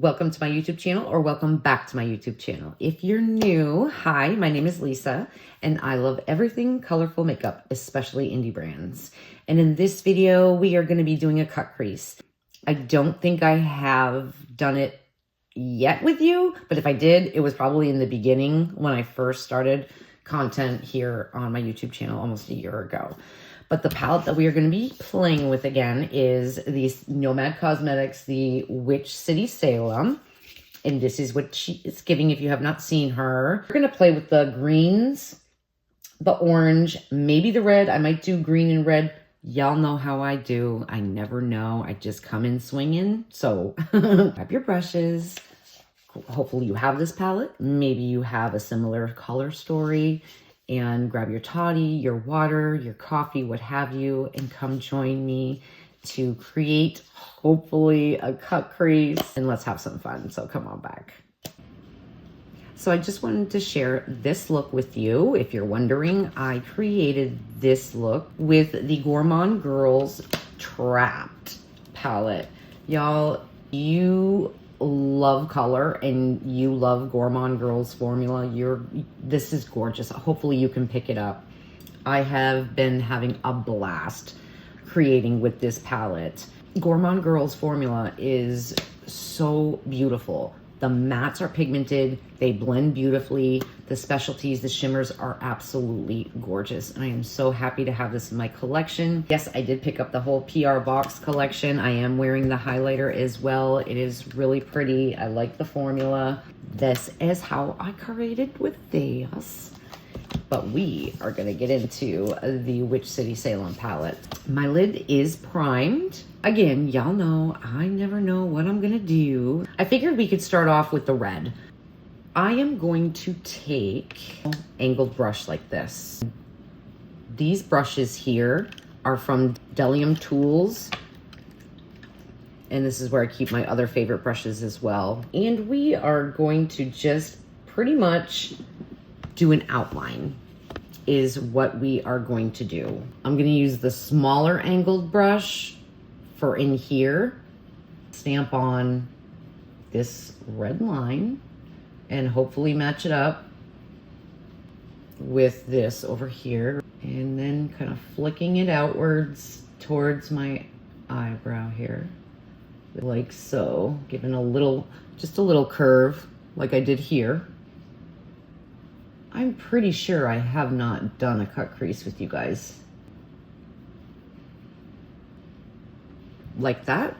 Welcome to my YouTube channel, or welcome back to my YouTube channel. If you're new, hi, my name is Lisa and I love everything colorful makeup, especially indie brands. And in this video, we are going to be doing a cut crease. I don't think I have done it yet with you, but if I did, it was probably in the beginning when I first started content here on my YouTube channel almost a year ago. But the palette that we are going to be playing with again is the NOMAD Cosmetics, the Witch City Salem. And this is what she is giving if you have not seen her. We're going to play with the greens, the orange, maybe the red. I might do green and red. Y'all know how I do. I never know. I just come in swinging. So grab your brushes. Hopefully you have this palette. Maybe you have a similar color story. And grab your toddy, your water, your coffee, what have you, and come join me to create, hopefully, a cut crease. And let's have some fun. So come on back. So I just wanted to share this look with you. If you're wondering, I created this look with the Gourmand Girls Trapped palette. Y'all, you love color and you love Gourmand Girls formula. This is gorgeous. Hopefully you can pick it up. I have been having a blast creating with this palette. Gourmand Girls formula is so beautiful. The mattes are pigmented, they blend beautifully. The specialties, the shimmers are absolutely gorgeous. And I am so happy to have this in my collection. Yes, I did pick up the whole PR Box collection. I am wearing the highlighter as well. It is really pretty. I like the formula. This is how I created with this. But we are gonna get into the Witch City Salem palette. My lid is primed. Again, y'all know, I never know what I'm gonna do. I figured we could start off with the red. I am going to take an angled brush like this. These brushes here are from Delium Tools. And this is where I keep my other favorite brushes as well. And we are going to just pretty much do an outline is what we are going to do. I'm going to use the smaller angled brush for in here, stamp on this red line and hopefully match it up with this over here, and then kind of flicking it outwards towards my eyebrow here, like so, giving a little, just a little curve like I did here. I'm pretty sure I have not done a cut crease with you guys like that.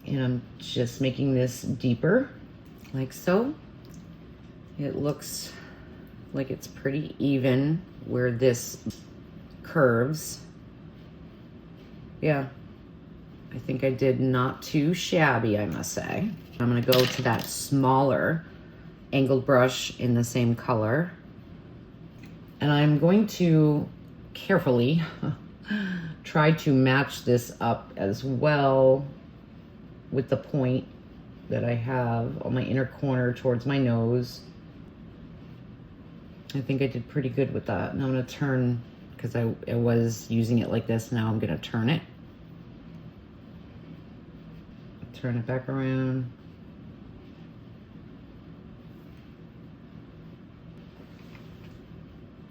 And I'm just making this deeper like so. It looks like it's pretty even where this curves. Yeah, I think I did not too shabby, I must say. I'm gonna go to that smaller angled brush in the same color. And I'm going to carefully try to match this up as well with the point that I have on my inner corner towards my nose. I think I did pretty good with that. And I'm gonna turn, because I was using it like this, now I'm gonna turn it. Turn it back around.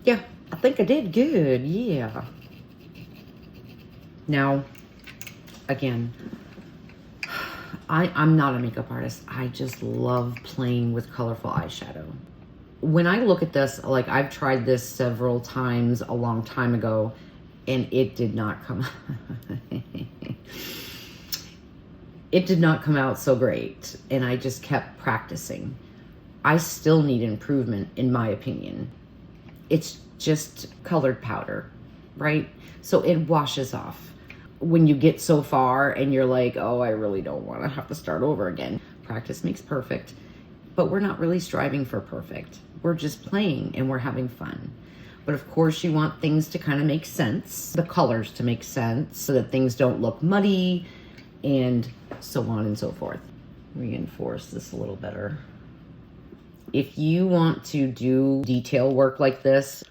Yeah, I think I did good, yeah. Now, again, I'm not a makeup artist. I just love playing with colorful eyeshadow. When I look at this, like I've tried this several times a long time ago, and it did not come it did not come out so great, and I just kept practicing. I still need improvement, in my opinion. It's just colored powder, right? So it washes off. When you get so far and you're like, oh, I really don't want to have to start over again. Practice makes perfect, but we're not really striving for perfect. We're just playing and we're having fun. But of course you want things to kind of make sense, the colors to make sense so that things don't look muddy and so on and so forth. Reinforce this a little better. If you want to do detail work like this,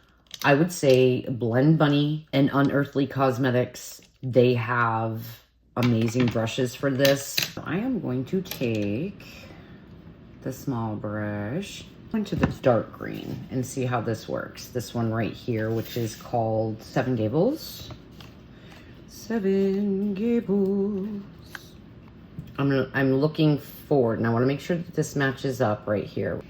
I would say Blend Bunny and Unearthly Cosmetics, they have amazing brushes for this. I am going to take the small brush into the dark green and see how this works. This one right here, which is called Seven Gables. Seven Gables. I'm looking forward, and I want to make sure that this matches up right here.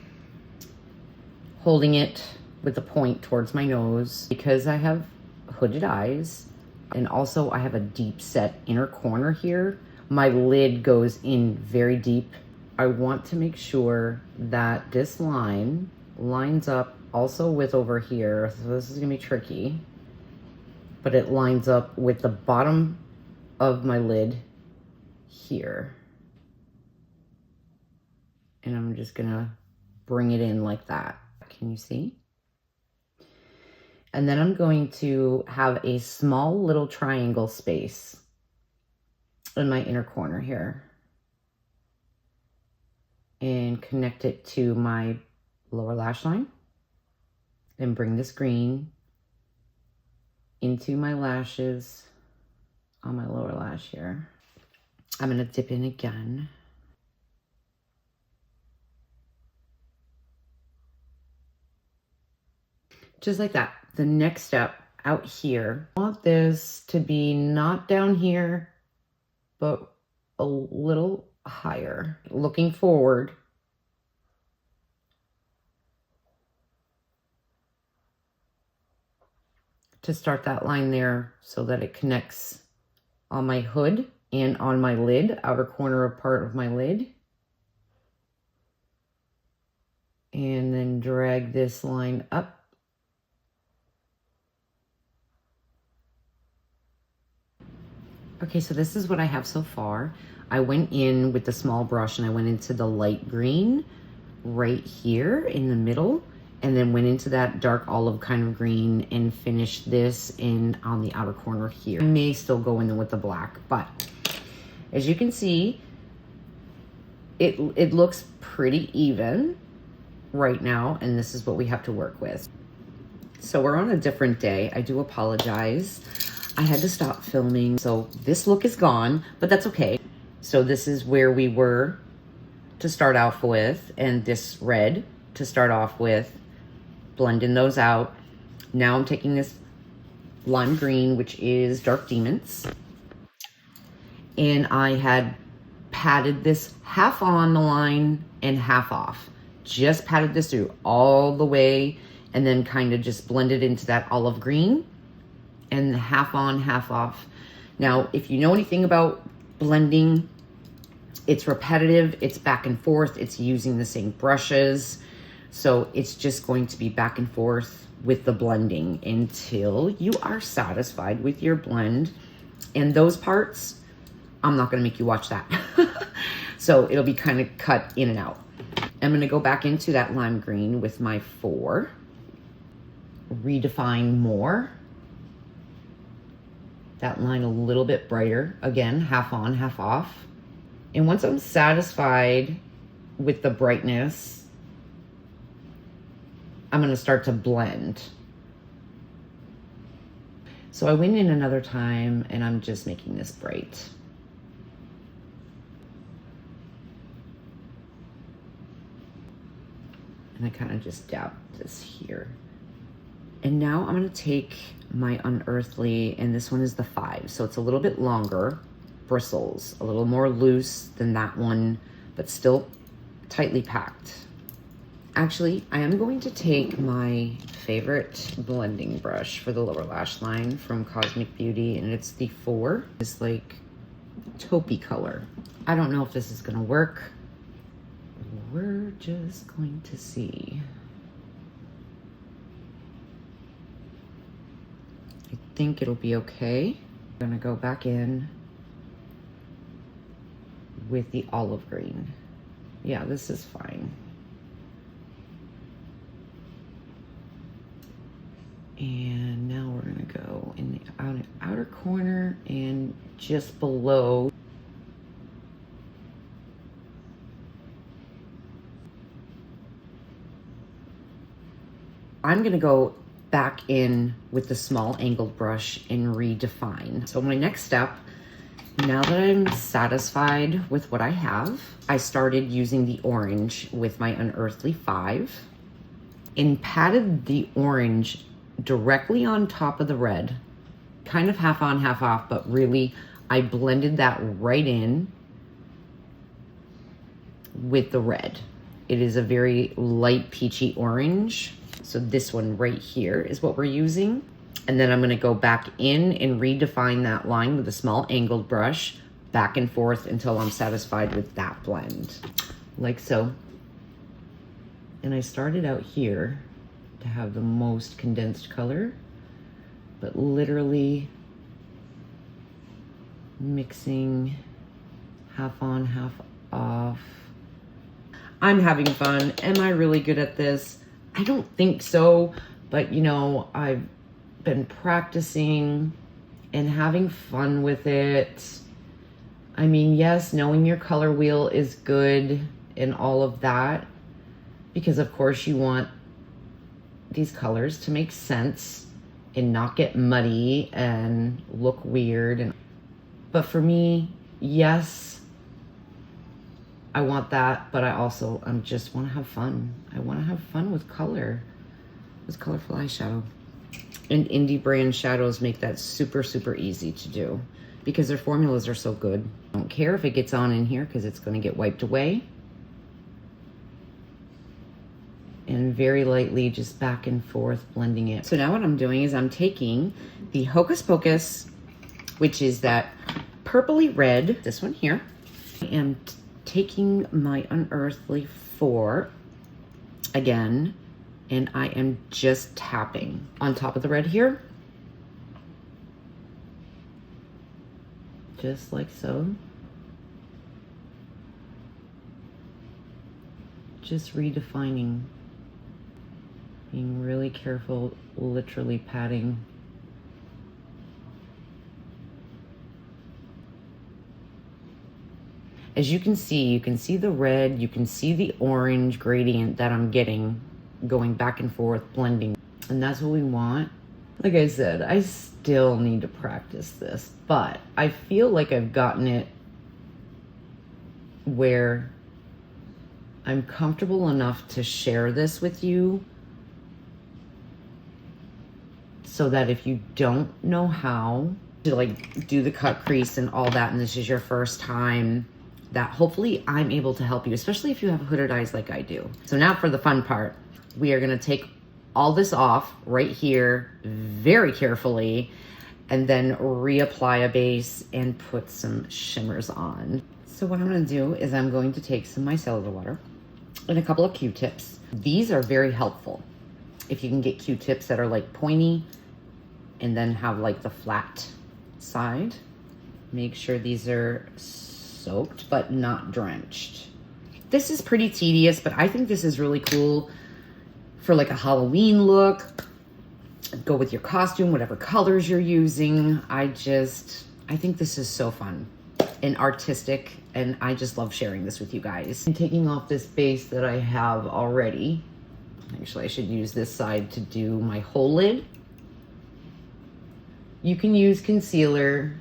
Holding it with the point towards my nose because I have hooded eyes, and also I have a deep set inner corner here. My lid goes in very deep. I want to make sure that this line lines up also with over here. So this is gonna be tricky, but it lines up with the bottom of my lid here. And I'm just gonna bring it in like that. Can you see? And then I'm going to have a small little triangle space in my inner corner here and connect it to my lower lash line and bring this green into my lashes on my lower lash here. I'm gonna dip in again. Just like that. The next step out here, I want this to be not down here, but a little higher. Looking forward. To start that line there so that it connects on my hood and on my lid, outer corner of part of my lid. And then drag this line up. Okay, so this is what I have so far. I went in with the small brush and I went into the light green right here in the middle, and then went into that dark olive kind of green and finished this in on the outer corner here. I may still go in with the black, but as you can see, it looks pretty even right now, and this is what we have to work with. So we're on a different day. I do apologize. I had to stop filming, so this look is gone, but that's okay. So this is where we were to start off with, and this red to start off with, blending those out. Now I'm taking this lime green, which is Dark Demons, and I had patted this half on the line and half off. Just patted this through all the way, and then kind of just blended into that olive green, and half on, half off. Now, if you know anything about blending, it's repetitive, it's back and forth, it's using the same brushes. So it's just going to be back and forth with the blending until you are satisfied with your blend. And those parts, I'm not gonna make you watch that. So it'll be kind of cut in and out. I'm gonna go back into that lime green with my 4, redefine more. That line a little bit brighter, again, half on, half off. And once I'm satisfied with the brightness, I'm gonna start to blend. So I went in another time and I'm just making this bright. And I kind of just dab this here. And now I'm gonna take my Unearthly, and this one is the 5. So it's a little bit longer, bristles, a little more loose than that one, but still tightly packed. Actually, I am going to take my favorite blending brush for the lower lash line from Cosmic Beauty, and it's the 4. It's like taupey color. I don't know if this is gonna work. We're just going to see. I think it'll be okay. I'm gonna go back in with the olive green. Yeah, this is fine. And now we're gonna go in the outer corner and just below. I'm gonna go back in with the small angled brush and redefine. So my next step Now that I'm satisfied with what I have, I started using the orange with my Unearthly 5 and patted the orange directly on top of the red, kind of half on, half off, but really I blended that right in with the red. It is a very light peachy orange. So this one right here is what we're using. And then I'm gonna go back in and redefine that line with a small angled brush, back and forth until I'm satisfied with that blend, like so. And I started out here to have the most condensed color, but literally mixing half on, half off. I'm having fun. Am I really good at this? I don't think so, but you know, I've been practicing and having fun with it. I mean, yes, knowing your color wheel is good and all of that, because of course you want these colors to make sense and not get muddy and look weird. But for me, yes, I want that, but I just want to have fun. I want to have fun with color, with colorful eyeshadow. And indie brand shadows make that super, super easy to do because their formulas are so good. I don't care if it gets on in here because it's going to get wiped away. And very lightly, just back and forth, blending it. So now what I'm doing is I'm taking the Hocus Pocus, which is that purpley red, this one here. I am taking my Unearthly 4 again, and I am just tapping on top of the red here. Just like so. Just redefining. Being really careful, literally patting. As you can see the red, you can see the orange gradient that I'm getting, going back and forth, blending. And that's what we want. Like I said, I still need to practice this, but I feel like I've gotten it where I'm comfortable enough to share this with you so that if you don't know how to like do the cut crease and all that, and this is your first time, that hopefully I'm able to help you, especially if you have hooded eyes like I do. So now for the fun part, we are gonna take all this off right here very carefully and then reapply a base and put some shimmers on. So what I'm gonna do is I'm going to take some micellar water and a couple of Q-tips. These are very helpful. If you can get Q-tips that are like pointy and then have like the flat side, make sure these are soaked but not drenched. This is pretty tedious, but I think this is really cool for like a Halloween look. Go with your costume, whatever colors you're using. I think this is so fun and artistic, and I just love sharing this with you guys. I'm taking off this base that I have already. Actually, I should use this side to do my whole lid. You can use concealer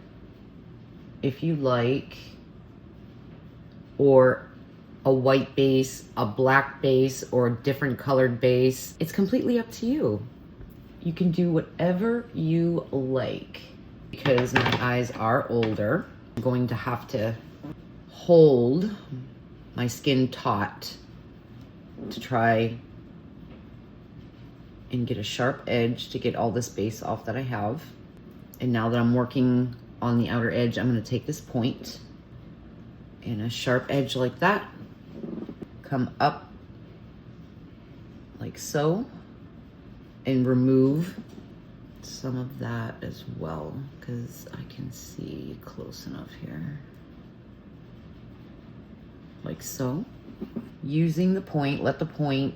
if you like, or a white base, a black base, or a different colored base. It's completely up to you. You can do whatever you like. Because my eyes are older, I'm going to have to hold my skin taut to try and get a sharp edge to get all this base off that I have. And now that I'm working on the outer edge, I'm gonna take this point and a sharp edge like that, come up like so, and remove some of that as well, because I can see close enough here. Like so. Using the point, let the point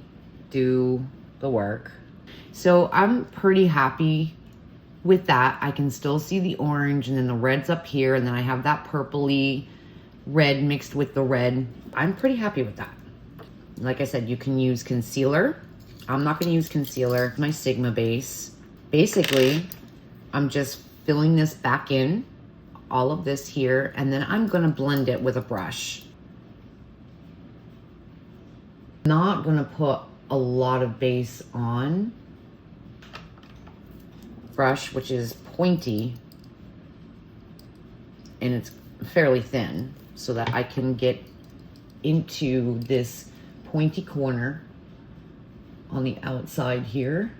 do the work. So I'm pretty happy with that. I can still see the orange, and then the red's up here, and then I have that purpley red mixed with the red. I'm pretty happy with that. Like I said, you can use concealer. I'm not gonna use concealer. My Sigma base. Basically, I'm just filling this back in all of this here, and then I'm gonna blend it with a brush. Not gonna put a lot of base on. Brush, which is pointy, and it's fairly thin, so that I can get into this pointy corner on the outside here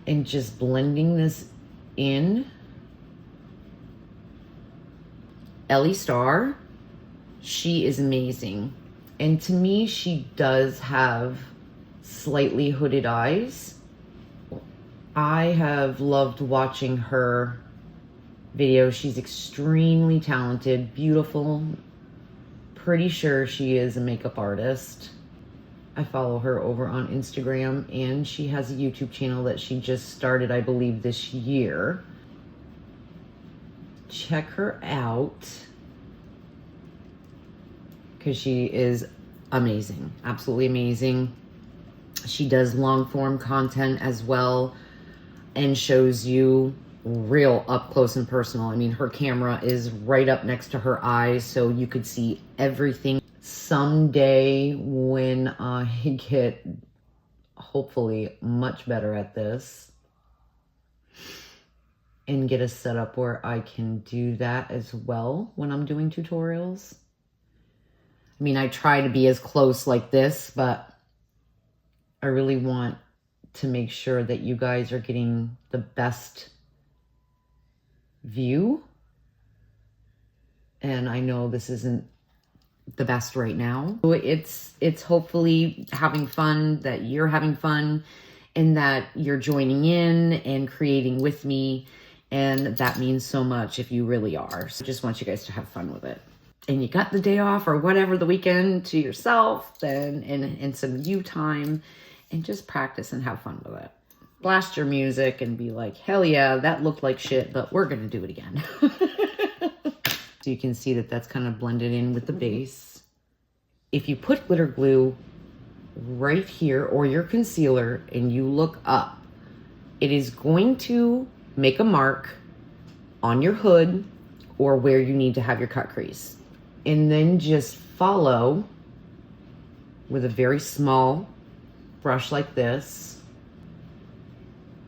and just blending this in. Ellie Star, she is amazing. And to me, she does have slightly hooded eyes. I have loved watching her videos. She's extremely talented, beautiful. Pretty sure she is a makeup artist. I follow her over on Instagram, and she has a YouTube channel that she just started, I believe, this year. Check her out, because she is amazing, absolutely amazing. She does long form content as well, and shows you real up close and personal. I mean, her camera is right up next to her eyes, so you could see everything. Someday when I get hopefully much better at this and get a setup where I can do that as well when I'm doing tutorials. I mean, I try to be as close like this, but I really want to make sure that you guys are getting the best view. And I know this isn't the best right now. So it's hopefully having fun, that you're having fun, and that you're joining in and creating with me. And that means so much if you really are. So I just want you guys to have fun with it. And you got the day off or whatever, the weekend to yourself, then and some you time, and just practice and have fun with it. Blast your music and be like, hell yeah, that looked like shit, but we're gonna do it again. So you can see that that's kind of blended in with the base. If you put glitter glue right here or your concealer and you look up, it is going to make a mark on your hood or where you need to have your cut crease. And then just follow with a very small brush like this.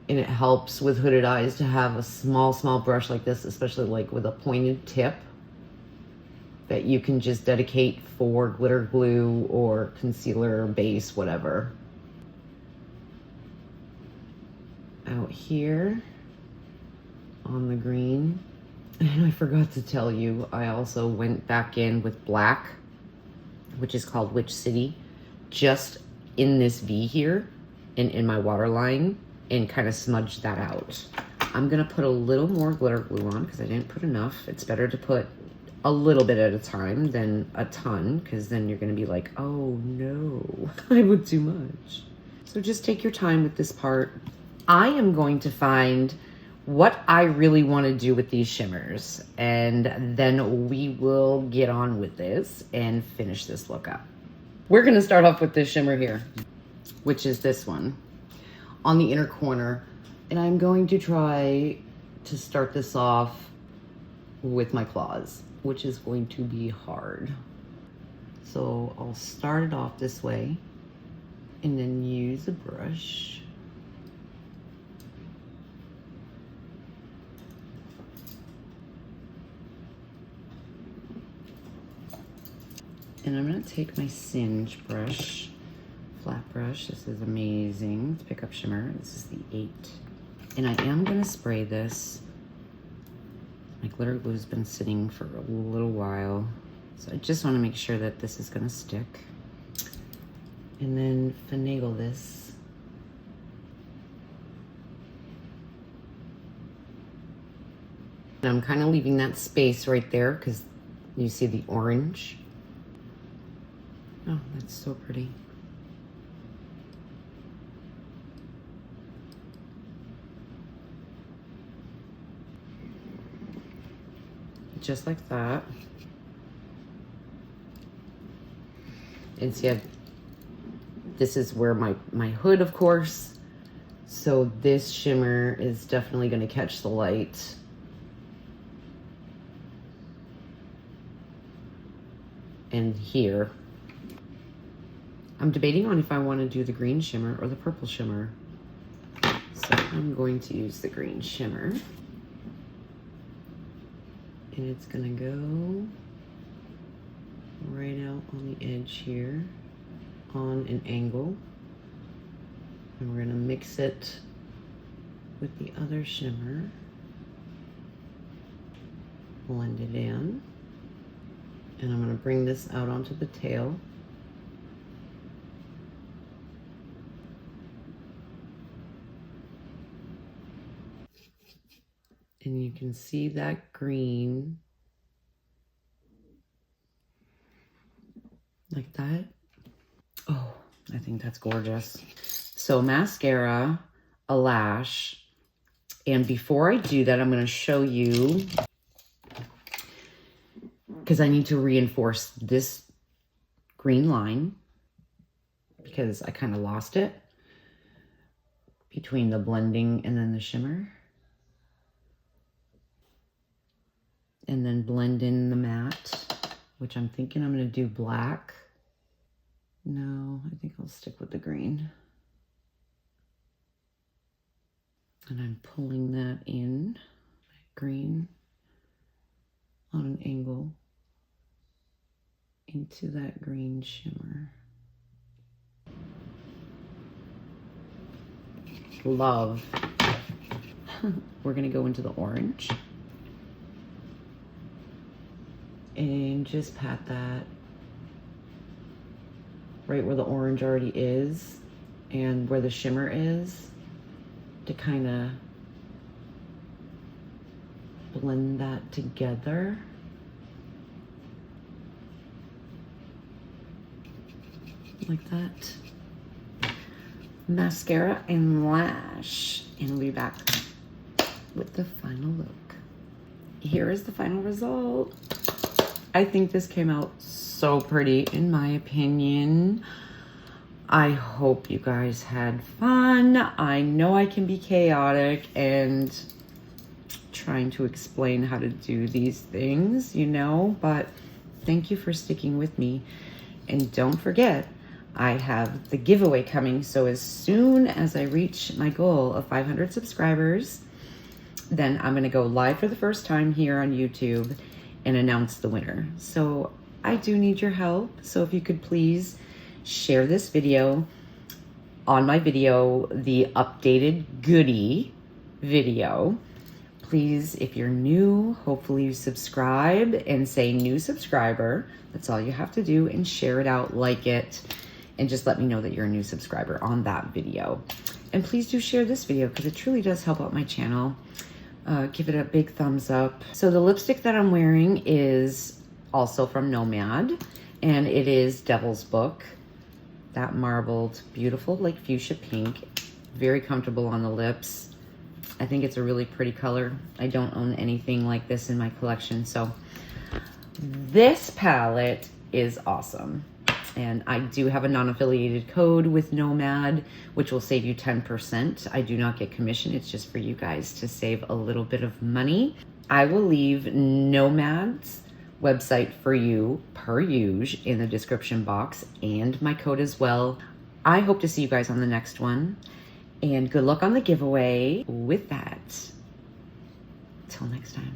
And it helps with hooded eyes to have a small brush like this, especially like with a pointed tip that you can just dedicate for glitter glue or concealer, base, whatever. Out here on the green. And I forgot to tell you, I also went back in with black, which is called Witch City, just in this V here and in my waterline, and kind of smudge that out. I'm gonna put a little more glitter glue on because I didn't put enough. It's better to put a little bit at a time than a ton, because then you're gonna be like, oh no, I put too much. So just take your time with this part. I am going to find what I really want to do with these shimmers, and then we will get on with this and finish this look up. We're gonna start off with this shimmer here, which is this one on the inner corner. And I'm going to try to start this off with my claws, which is going to be hard. So I'll start it off this way and then use a brush. And I'm gonna take my Singe brush, flat brush. This is amazing to pick up shimmer. This is the 8. And I am gonna spray this. My glitter glue's been sitting for a little while, so I just wanna make sure that this is gonna stick. And then finagle this. And I'm kind of leaving that space right there because you see the orange. Oh, that's so pretty. Just like that. And see, this is where my hood, of course. So this shimmer is definitely going to catch the light. and here. I'm debating on if I want to do the green shimmer or the purple shimmer. So I'm going to use the green shimmer. And it's gonna go right out on the edge here on an angle. And we're gonna mix it with the other shimmer. Blend it in. And I'm gonna bring this out onto the tail. And you can see that green like that. Oh, I think that's gorgeous. So mascara, a lash, and before I do that, I'm going to show you, because I need to reinforce this green line because I kind of lost it between the blending and then the shimmer. And then blend in the matte, which I'm thinking I'm going to do black. No, I think I'll stick with the green. And I'm pulling that in, green, on an angle into that green shimmer. Love. We're going to go into the orange. And just pat that right where the orange already is and where the shimmer is to kind of blend that together. Like that. Mascara and lash. And we'll be back with the final look. Here is the final result. I think this came out so pretty, in my opinion. I hope you guys had fun. I know I can be chaotic and trying to explain how to do these things, you know, but thank you for sticking with me. And don't forget, I have the giveaway coming. So as soon as I reach my goal of 500 subscribers, then I'm going to go live for the first time here on YouTube and announce the winner. So I do need your help. So if you could please share this video on my video, the updated goodie video. Please, if you're new, hopefully you subscribe and say new subscriber. That's all you have to do, and share it out, like it, and just let me know that you're a new subscriber on that video. And please do share this video because it truly does help out my channel. Give it a big thumbs up. So the lipstick that I'm wearing is also from NOMAD, and it is Devil's Book. That marbled, beautiful, like fuchsia pink. Very comfortable on the lips. I think it's a really pretty color. I don't own anything like this in my collection, so this palette is awesome. And I do have a non-affiliated code with NOMAD, which will save you 10%. I do not get commission. It's just for you guys to save a little bit of money. I will leave NOMAD's website for you, per usual, in the description box, and my code as well. I hope to see you guys on the next one. And good luck on the giveaway with that. Till next time.